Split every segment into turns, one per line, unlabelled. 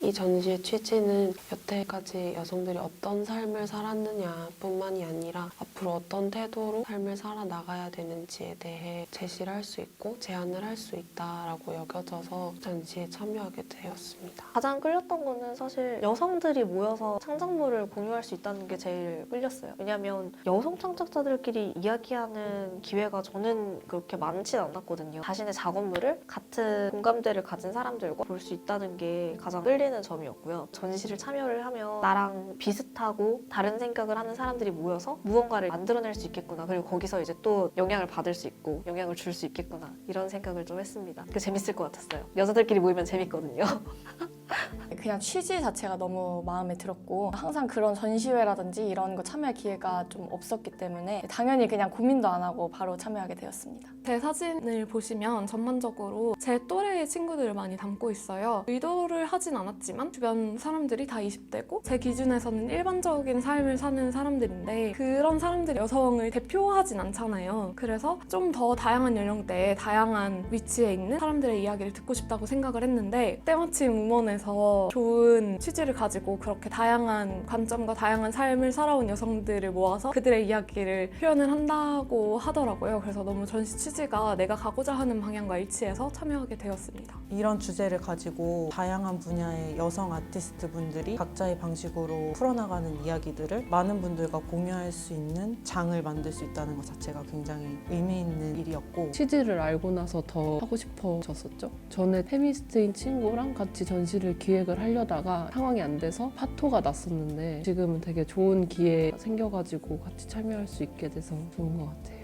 이 전시의 취지는 여태까지 여성들이 어떤 삶을 살았느냐 뿐만이 아니라 앞으로 어떤 태도로 삶을 살아나가야 되는지에 대해 제시를 할 수 있고 제안을 할 수 있다라고 여겨져서 전시에 참여하게 되었습니다.
가장 끌렸던 거는 사실 여성들이 모여서 창작물을 공유할 수 있다는 게 제일 끌렸어요. 왜냐면 여성 창작자들끼리 이야기하는 기회가 저는 그렇게 많진 않았거든요. 자신의 작업물을 같은 공감대를 가진 사람들과 볼 수 있다는 게 가장 끌리는 점이었고요. 전시를 참여를 하면 나랑 비슷하고 다른 생각을 하는 사람들이 모여서 무언가를 만들어낼 수 있겠구나. 그리고 거기서 이제 또 영향을 받을 수 있고 영향을 줄 수 있겠구나. 이런 생각을 좀 했습니다. 그 재밌을 것 같았어요. 여자들끼리 모이면 재밌거든요.
그냥 취지 자체가 너무 마음에 들었고 항상 그런 전시회라든지 이런 거 참여할 기회가 좀 없었기 때문에 당연히 그냥 고민도 안 하고 바로 참여하게 되었습니다.
제 사진을 보시면 전반적으로 제 또래의 친구들을 많이 담고 있어요. 의도를 하진 않았지만 주변 사람들이 다 20대고 제 기준에서는 일반적인 삶을 사는 사람들인데 그런 사람들이 여성을 대표하진 않잖아요. 그래서 좀 더 다양한 연령대에 다양한 위치에 있는 사람들의 이야기를 듣고 싶다고 생각을 했는데 때마침 음원에서 좋은 취지를 가지고 그렇게 다양한 관점과 다양한 삶을 살아온 여성들을 모아서 그들의 이야기를 표현을 한다고 하더라고요. 그래서 너무 전시 취지가 내가 가고자 하는 방향과 일치해서 참여하게 되었습니다.
이런 주제를 가지고 다양한 분야의 여성 아티스트 분들이 각자의 방식으로 풀어나가는 이야기들을 많은 분들과 공유할 수 있는 장을 만들 수 있다는 것 자체가 굉장히 의미 있는 일이었고
취지를 알고 나서 더 하고 싶어졌었죠. 전에 페미니스트인 친구랑 같이 전시를 기획을 하려다가 상황이 안 돼서 파토가 났었는데 지금은 되게 좋은 기회가 생겨가지고 같이 참여할 수 있게 돼서 좋은 것 같아요.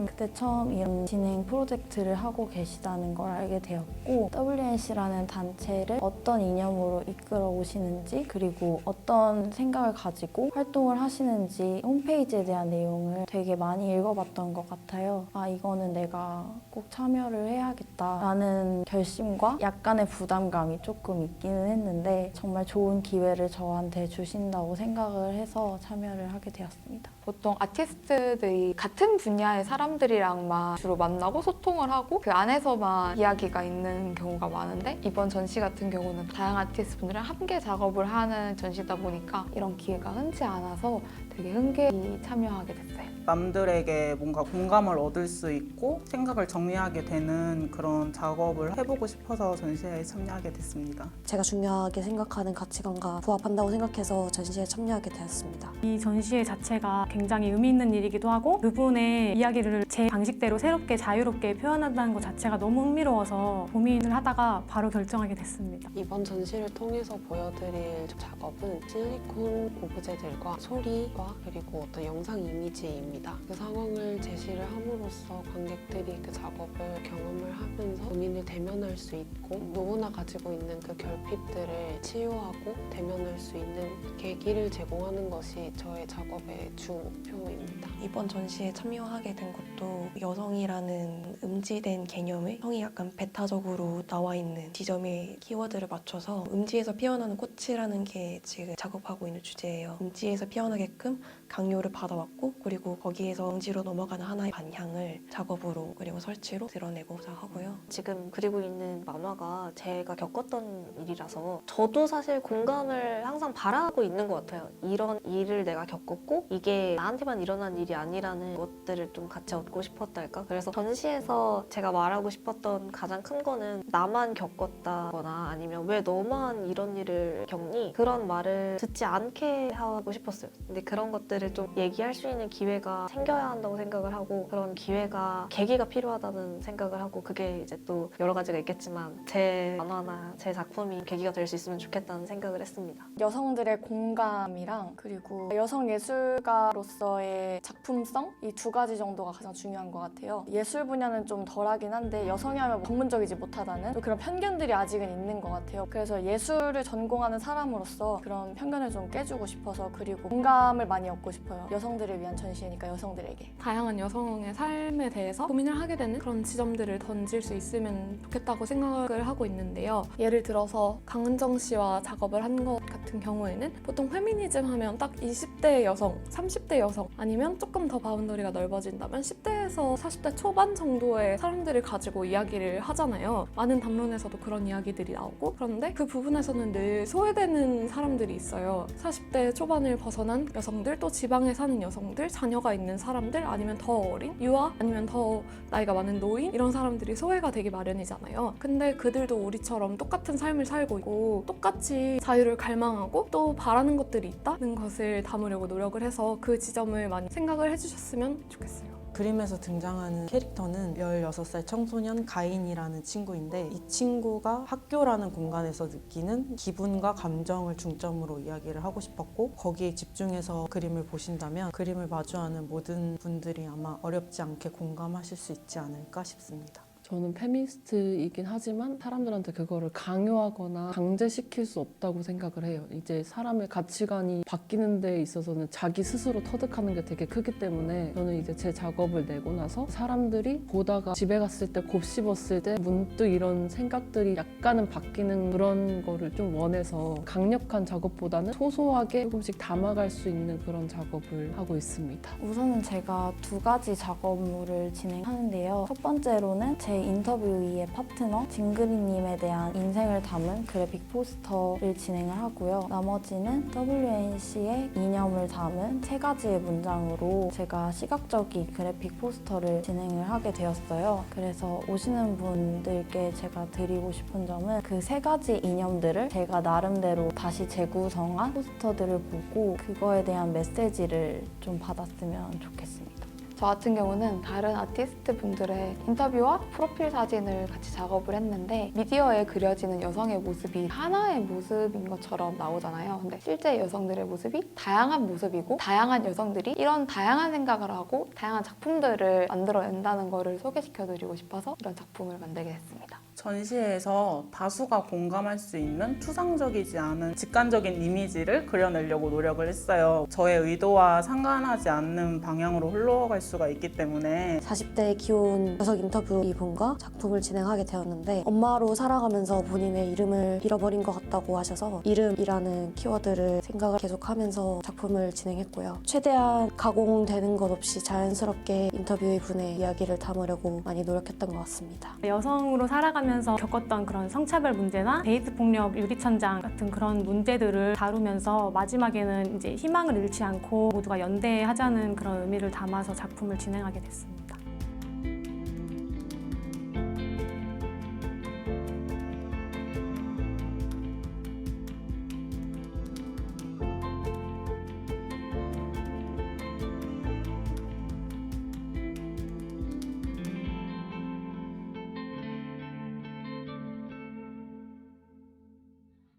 그때 처음 이런 진행 프로젝트를 하고 계시다는 걸 알게 되었고 WNC라는 단체를 어떤 이념으로 이끌어 오시는지 그리고 어떤 생각을 가지고 활동을 하시는지 홈페이지에 대한 내용을 되게 많이 읽어봤던 것 같아요. 아, 이거는 내가 꼭 참여를 해야겠다라는 결심과 약간의 부담감이 조금 있기는 했는데 정말 좋은 기회를 저한테 주신다고 생각을 해서 참여를 하게 되었습니다.
보통 아티스트들이 같은 분야의 사람들이랑만 주로 만나고 소통을 하고 그 안에서만 이야기가 있는 경우가 많은데 이번 전시 같은 경우는 다양한 아티스트 분들이랑 함께 작업을 하는 전시다 보니까 이런 기회가 흔치 않아서 되게 흔쾌히 참여하게 됐어요.
남들에게 뭔가 공감을 얻을 수 있고 생각을 정리하게 되는 그런 작업을 해보고 싶어서 전시회에 참여하게 됐습니다.
제가 중요하게 생각하는 가치관과 부합한다고 생각해서 전시회에 참여하게 되었습니다.
이 전시회 자체가 굉장히 의미 있는 일이기도 하고 그분의 이야기를 제 방식대로 새롭게 자유롭게 표현한다는 것 자체가 너무 흥미로워서 고민을 하다가 바로 결정하게 됐습니다.
이번 전시를 통해서 보여드릴 작업은 실리콘 오브제들과 소리와 그리고 어떤 영상 이미지입니다. 그 상황을 제시를 함으로써 관객들이 그 작업을 경험을 하면서 고민을 대면할 수 있고 누구나 가지고 있는 그 결핍들을 치유하고 대면할 수 있는 계기를 제공하는 것이 저의 작업의 주 목표입니다.
이번 전시에 참여하게 된 것도 여성이라는 음지된 개념에 성이 약간 배타적으로 나와 있는 지점의 키워드를 맞춰서 음지에서 피어나는 꽃이라는 게 지금 작업하고 있는 주제예요. 음지에서 피어나게끔 강요를 받아왔고 그리고 거기에서 음지로 넘어가는 하나의 방향을 작업으로 그리고 설치로 드러내고자 하고요. 지금 그리고 있는 만화가 제가 겪었던 일이라서 저도 사실 공감을 항상 바라고 있는 것 같아요. 이런 일을 내가 겪었고 이게 나한테만 일어난 일이 아니라는 것들을 좀 같이 얻고 싶었달까? 그래서 전시에서 제가 말하고 싶었던 가장 큰 거는 나만 겪었다거나 아니면 왜 너만 이런 일을 겪니? 그런 말을 듣지 않게 하고 싶었어요. 근데 그런 것들을 좀 얘기할 수 있는 기회가 생겨야 한다고 생각을 하고 그런 기회가 계기가 필요하다는 생각을 하고 그게 이제 또 여러 가지가 있겠지만 제 만화나 제 작품이 계기가 될 수 있으면 좋겠다는 생각을 했습니다.
여성들의 공감이랑 그리고 여성 예술가로서의 작품성 이 두 가지 정도가 가장 중요한 것 같아요. 예술 분야는 좀 덜하긴 한데 여성이 하면 전문적이지 못하다는 또 그런 편견들이 아직은 있는 것 같아요. 그래서 예술을 전공하는 사람으로서 그런 편견을 좀 깨주고 싶어서 그리고 공감을 많이 얻고 싶어요. 여성들을 위한 전시회니까 여성들에게.
다양한 여성의 삶에 대해서 고민을 하게 되는 그런 지점들을 던질 수 있으면 좋겠다고 생각을 하고 있는데요. 예를 들어서 강은정 씨와 작업을 한 것 같은 경우에는 보통 페미니즘 하면 딱 20대 여성, 30대 30대 여성 아니면 조금 더 바운더리가 넓어진다면 10대에서 40대 초반 정도의 사람들을 가지고 이야기를 하잖아요. 많은 담론에서도 그런 이야기들이 나오고 그런데 그 부분에서는 늘 소외되는 사람들이 있어요. 40대 초반을 벗어난 여성들, 또 지방에 사는 여성들, 자녀가 있는 사람들, 아니면 더 어린 유아, 아니면 더 나이가 많은 노인, 이런 사람들이 소외가 되기 마련이잖아요. 근데 그들도 우리처럼 똑같은 삶을 살고 있고 똑같이 자유를 갈망하고 또 바라는 것들이 있다는 것을 담으려고 노력을 해서 그 지점을 많이 생각을 해주셨으면 좋겠어요.
그림에서 등장하는 캐릭터는 16살 청소년 가인이라는 친구인데, 이 친구가 학교라는 공간에서 느끼는 기분과 감정을 중점으로 이야기를 하고 싶었고, 거기에 집중해서 그림을 보신다면 그림을 마주하는 모든 분들이 아마 어렵지 않게 공감하실 수 있지 않을까 싶습니다.
저는 페미니스트이긴 하지만 사람들한테 그거를 강요하거나 강제시킬 수 없다고 생각을 해요. 이제 사람의 가치관이 바뀌는 데 있어서는 자기 스스로 터득하는 게 되게 크기 때문에 저는 이제 제 작업을 내고 나서 사람들이 보다가 집에 갔을 때 곱씹었을 때 문득 이런 생각들이 약간은 바뀌는 그런 거를 좀 원해서 강력한 작업보다는 소소하게 조금씩 담아갈 수 있는 그런 작업을 하고 있습니다.
우선은 제가 2가지 작업물을 진행하는데요. 첫 번째로는 제 인터뷰의 파트너 징그리님에 대한 인생을 담은 그래픽 포스터를 진행을 하고요. 나머지는 WNC의 이념을 담은 3가지의 문장으로 제가 시각적인 그래픽 포스터를 진행을 하게 되었어요. 그래서 오시는 분들께 제가 드리고 싶은 점은 그 3가지 이념들을 제가 나름대로 다시 재구성한 포스터들을 보고 그거에 대한 메시지를 좀 받았으면 좋겠습니다.
저 같은 경우는 다른 아티스트 분들의 인터뷰와 프로필 사진을 같이 작업을 했는데 미디어에 그려지는 여성의 모습이 하나의 모습인 것처럼 나오잖아요. 근데 실제 여성들의 모습이 다양한 모습이고 다양한 여성들이 이런 다양한 생각을 하고 다양한 작품들을 만들어낸다는 거를 소개시켜드리고 싶어서 이런 작품을 만들게 됐습니다.
전시회에서 다수가 공감할 수 있는 추상적이지 않은 직관적인 이미지를 그려내려고 노력을 했어요. 저의 의도와 상관하지 않는 방향으로 흘러갈 수가 있기 때문에
40대 귀여운 여성 인터뷰 이분과 작품을 진행하게 되었는데, 엄마로 살아가면서 본인의 이름을 잃어버린 것 같다고 하셔서 이름이라는 키워드를 생각을 계속하면서 작품을 진행했고요. 최대한 가공되는 것 없이 자연스럽게 인터뷰 이분의 이야기를 담으려고 많이 노력했던 것 같습니다.
여성으로 살아가면서 겪었던 그런 성차별 문제나 데이트 폭력 유리천장 같은 그런 문제들을 다루면서 마지막에는 이제 희망을 잃지 않고 모두가 연대하자는 그런 의미를 담아서 작품을 진행하게 됐습니다.